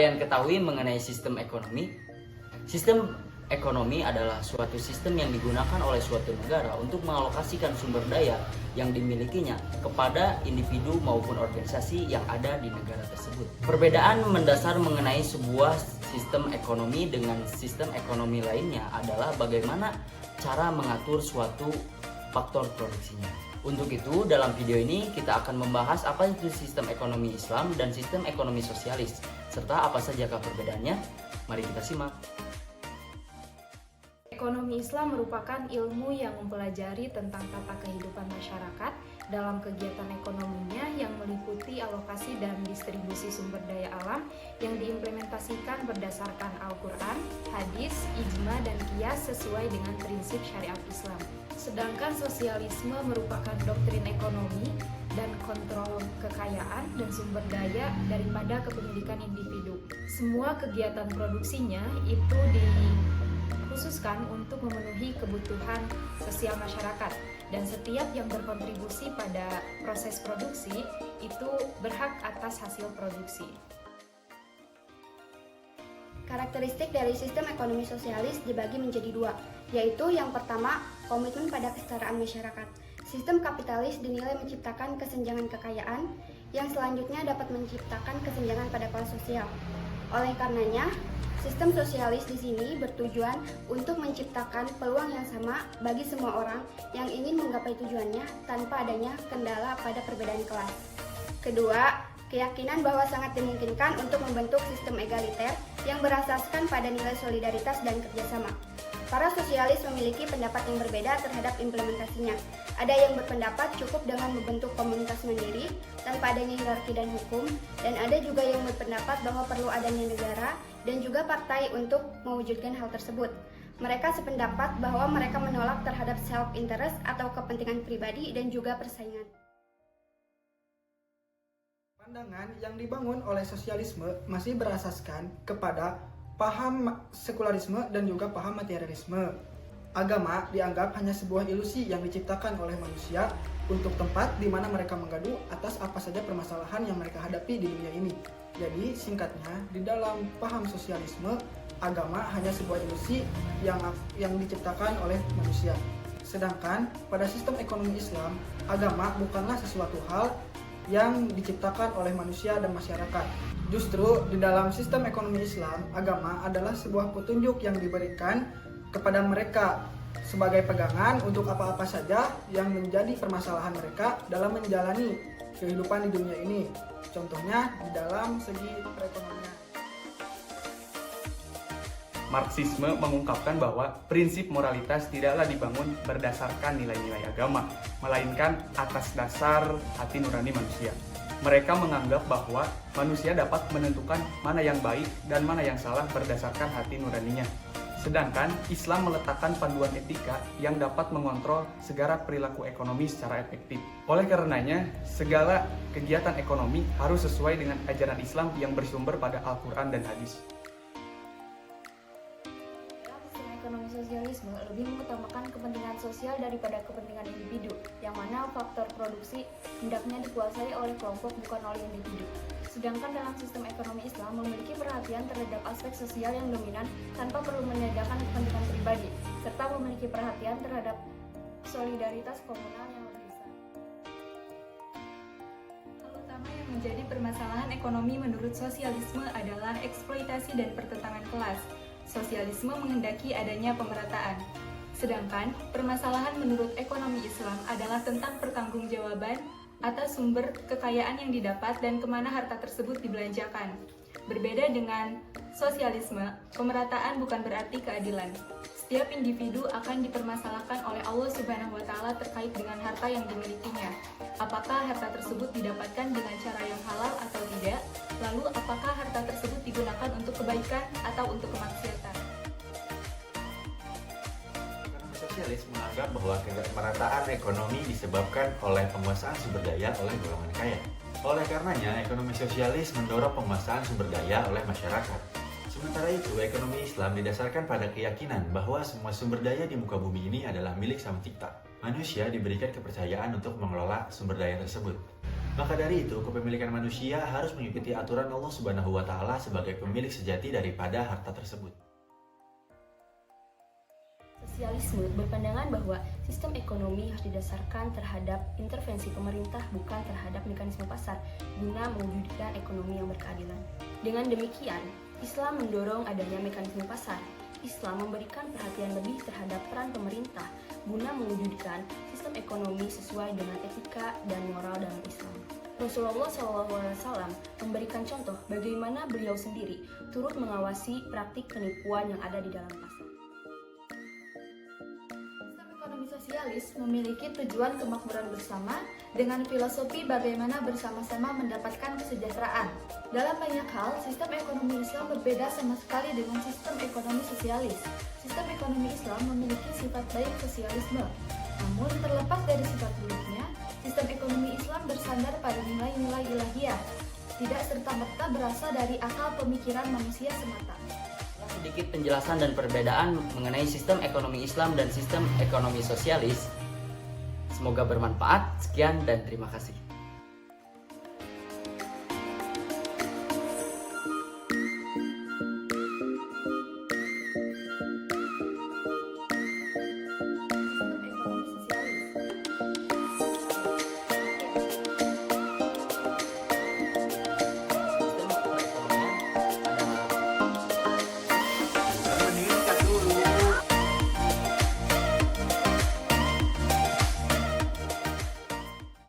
kalian ketahui mengenai sistem ekonomi? Sistem ekonomi adalah suatu sistem yang digunakan oleh suatu negara untuk mengalokasikan sumber daya yang dimilikinya kepada individu maupun organisasi yang ada di negara tersebut. Perbedaan mendasar mengenai sebuah sistem ekonomi dengan sistem ekonomi lainnya adalah bagaimana cara mengatur suatu faktor produksinya. Untuk itu, dalam video ini kita akan membahas apa itu sistem ekonomi Islam dan sistem ekonomi sosialis, serta apa saja perbedaannya. Mari kita simak. Ekonomi Islam merupakan ilmu yang mempelajari tentang tata kehidupan masyarakat dalam kegiatan ekonominya yang meliputi alokasi dan distribusi sumber daya alam yang diimplementasikan berdasarkan Al-Quran, hadis, ijma, dan qiyas sesuai dengan prinsip syariat Islam. Sedangkan sosialisme merupakan doktrin ekonomi dan kontrol kekayaan dan sumber daya daripada kepemilikan individu. Semua kegiatan produksinya itu dikhususkan untuk memenuhi kebutuhan sosial masyarakat, dan setiap yang berkontribusi pada proses produksi itu berhak atas hasil produksi. Karakteristik dari sistem ekonomi sosialis dibagi menjadi dua, yaitu yang pertama, komitmen pada kesetaraan masyarakat. Sistem kapitalis dinilai menciptakan kesenjangan kekayaan, yang selanjutnya dapat menciptakan kesenjangan pada kelas sosial. Oleh karenanya, sistem sosialis di sini bertujuan untuk menciptakan peluang yang sama bagi semua orang yang ingin menggapai tujuannya tanpa adanya kendala pada perbedaan kelas. Kedua, keyakinan bahwa sangat dimungkinkan untuk membentuk sistem egaliter yang berasaskan pada nilai solidaritas dan kerjasama. Para sosialis memiliki pendapat yang berbeda terhadap implementasinya. Ada yang berpendapat cukup dengan membentuk komunitas mandiri tanpa adanya hierarki dan hukum, dan ada juga yang berpendapat bahwa perlu adanya negara dan juga partai untuk mewujudkan hal tersebut. Mereka sependapat bahwa mereka menolak terhadap self-interest atau kepentingan pribadi dan juga persaingan. Pandangan yang dibangun oleh sosialisme masih berasaskan kepada paham sekularisme dan juga paham materialisme. Agama dianggap hanya sebuah ilusi yang diciptakan oleh manusia untuk tempat di mana mereka mengadu atas apa saja permasalahan yang mereka hadapi di dunia ini. Jadi singkatnya, di dalam paham sosialisme, agama hanya sebuah ilusi yang diciptakan oleh manusia. Sedangkan pada sistem ekonomi Islam, agama bukanlah sesuatu hal yang diciptakan oleh manusia dan masyarakat. Justru di dalam sistem ekonomi Islam, agama adalah sebuah petunjuk yang diberikan kepada mereka sebagai pegangan untuk apa-apa saja yang menjadi permasalahan mereka dalam menjalani kehidupan di dunia ini. Contohnya di dalam segi perekonomian. Marxisme mengungkapkan bahwa prinsip moralitas tidaklah dibangun berdasarkan nilai-nilai agama, melainkan atas dasar hati nurani manusia. Mereka menganggap bahwa manusia dapat menentukan mana yang baik dan mana yang salah berdasarkan hati nuraninya. Sedangkan Islam meletakkan panduan etika yang dapat mengontrol segala perilaku ekonomi secara efektif. Oleh karenanya, segala kegiatan ekonomi harus sesuai dengan ajaran Islam yang bersumber pada Al-Quran dan hadis. Ekonomi sosialisme lebih mengutamakan kepentingan sosial daripada kepentingan individu, yang mana faktor produksi hendaknya dikuasai oleh kelompok bukan oleh individu. Sedangkan dalam sistem ekonomi Islam memiliki perhatian terhadap aspek sosial yang dominan tanpa perlu menegakkan kepentingan pribadi, serta memiliki perhatian terhadap solidaritas komunal yang lebih besar. Hal utama yang menjadi permasalahan ekonomi menurut sosialisme adalah eksploitasi dan pertentangan kelas. Sosialisme menghendaki adanya pemerataan. Sedangkan permasalahan menurut ekonomi Islam adalah tentang pertanggungjawaban atas sumber kekayaan yang didapat dan kemana harta tersebut dibelanjakan. Berbeda dengan sosialisme, pemerataan bukan berarti keadilan. Setiap individu akan dipermasalahkan oleh Allah Subhanahu wa Ta'ala terkait dengan harta yang dimilikinya. Apakah harta tersebut didapatkan dengan cara yang halal atau tidak? Lalu, apakah harta tersebut digunakan untuk kebaikan atau untuk kemaksiatan? Sosialis menganggap bahwa kemerataan ekonomi disebabkan oleh penguasaan sumber daya oleh golongan kaya. Oleh karenanya, ekonomi sosialis mendorong penguasaan sumber daya oleh masyarakat. Sementara itu, ekonomi Islam didasarkan pada keyakinan bahwa semua sumber daya di muka bumi ini adalah milik Sang Pencipta. Manusia diberikan kepercayaan untuk mengelola sumber daya tersebut. Maka dari itu, kepemilikan manusia harus mengikuti aturan Allah Subhanahu wa Ta'ala sebagai pemilik sejati daripada harta tersebut. Sosialisme berpandangan bahwa sistem ekonomi harus didasarkan terhadap intervensi pemerintah bukan terhadap mekanisme pasar guna mewujudkan ekonomi yang berkeadilan. Dengan demikian, Islam mendorong adanya mekanisme pasar. Islam memberikan perhatian lebih terhadap peran pemerintah guna mewujudkan sistem ekonomi sesuai dengan etika dan moral dalam Islam. Rasulullah SAW memberikan contoh bagaimana beliau sendiri turut mengawasi praktik penipuan yang ada di dalam pasar. Sistem ekonomi sosialis memiliki tujuan kemakmuran bersama dengan filosofi bagaimana bersama-sama mendapatkan kesejahteraan. Dalam banyak hal, sistem ekonomi Islam berbeda sama sekali dengan sistem ekonomi sosialis. Sistem ekonomi Islam memiliki sifat baik sosialisme. Namun, terlepas dari sifat buruknya, sistem ekonomi Islam bersandar pada nilai-nilai ilahiyah, tidak serta-merta berasal dari akal pemikiran manusia semata. Sedikit penjelasan dan perbedaan mengenai sistem ekonomi Islam dan sistem ekonomi sosialis. Semoga bermanfaat. Sekian dan terima kasih.